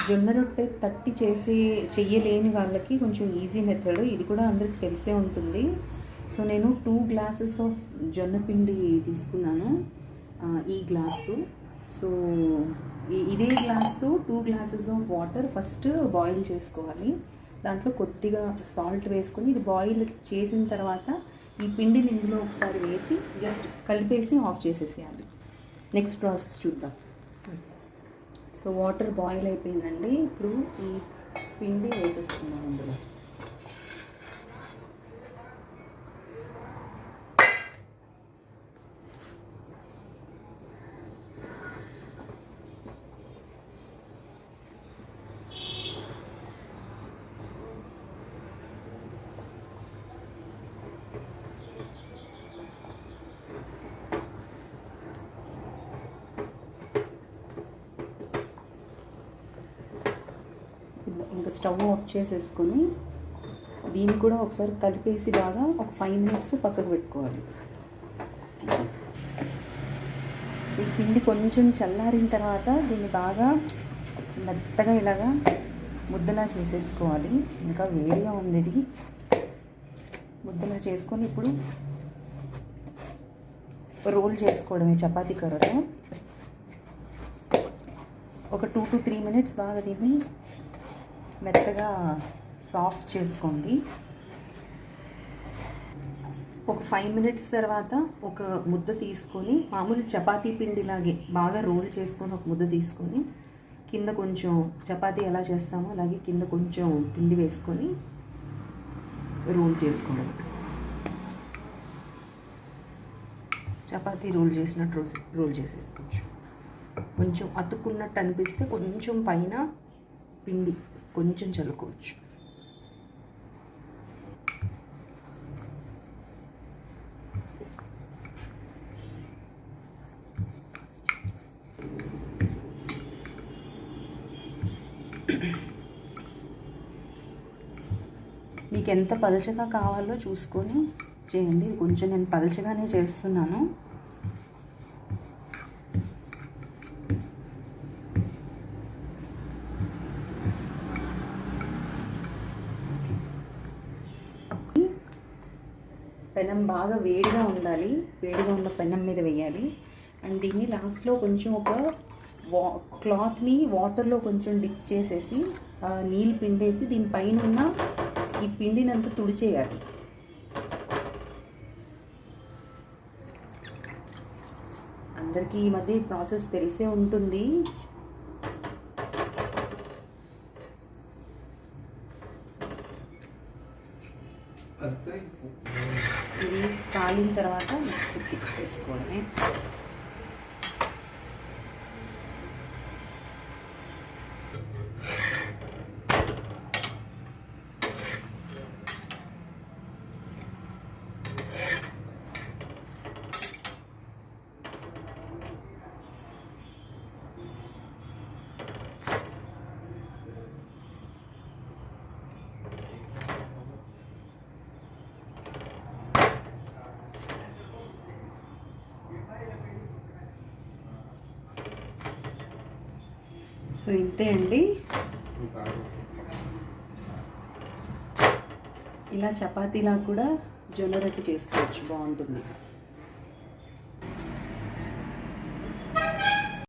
జొన్న రొట్టె తట్టి చెయ్యలేని వాళ్ళకి కొంచెం ఈజీ మెథడ్, ఇది కూడా అందరికి తెలిసే ఉంటుంది. సో నేను 2 గ్లాసెస్ ఆఫ్ జొన్న పిండి తీసుకున్నాను ఈ గ్లాస్తో. సో ఇదే గ్లాస్తో 2 glasses of water first boil చేసుకోవాలి. దాంట్లో కొద్దిగా సాల్ట్ వేసుకొని ఇది బాయిల్ చేసిన తర్వాత ఈ పిండిని ఇందులో ఒకసారి వేసి జస్ట్ కలిపేసి ఆఫ్ చేసేసేయాలి. నెక్స్ట్ ప్రాసెస్ చూద్దాం. సో వాటర్ బాయిల్ అయిపోయిందండి. ఇప్పుడు ఈ పిండి వేసేసుకున్నాం ఇందులో. ఇంకా స్టవ్ ఆఫ్ చేసేసుకొని దీన్ని కూడా ఒకసారి కలిపేసి బాగా ఒక 5 మినిట్స్ పక్కకు పెట్టుకోవాలి. సో ఈ పిండి కొంచెం చల్లారిన తర్వాత దీన్ని బాగా మెత్తగా ఇలాగా ముద్దలా చేసేసుకోవాలి. ఇంకా వేడిగా ఉంది ఇది. ముద్దలా చేసుకొని ఇప్పుడు రోల్ చేసుకోవడమే చపాతీ కర్రతో. ఒక 2 to 3 మినిట్స్ బాగా దీన్ని మెత్తగా సాఫ్ట్ చేసుకోండి. ఒక 5 మినిట్స్ తర్వాత ఒక ముద్ద తీసుకొని మామూలు చపాతీ పిండిలాగే బాగా రోల్ చేసుకొని ఒక ముద్ద తీసుకొని కింద కొంచెం చపాతీ ఎలా చేస్తామో అలాగే కింద కొంచెం పిండి వేసుకొని రోల్ చేసుకోవడం. చపాతీ రోల్ చేసినట్టు రోల్ చేసేసుకోవచ్చు. కొంచెం అతుక్కున్నట్టు అనిపిస్తే కొంచెం పైన పిండి కొంచెం చల్లుకోవచ్చు. మీకు ఎంత పలచగా కావాలో చూసుకొని చేయండి. కొంచెం నేను పలచగానే చేస్తున్నాను. పెనం బాగా వేడిగా ఉండాలి. వేడిగా ఉన్న పెనం మీద వేయాలి. అండ్ దీన్ని లాస్ట్లో కొంచెం ఒక క్లాత్ని వాటర్లో కొంచెం డిప్ చేసేసి నీళ్ళు పిండేసి దీనిపైన ఉన్న ఈ పిండినంతా తుడిచేయాలి. అందరికీ ఈ మధ్య ఈ ప్రాసెస్ తెలిసే ఉంటుంది. ఇది కాలిన తర్వాత నెక్స్ట్ తిప్పేసుకోవడమే. సో ఇంతే అండి. ఇలా చపాతీలా కూడా జొన్న రొట్టె చేసుకోవచ్చు, బాగుంటుంది.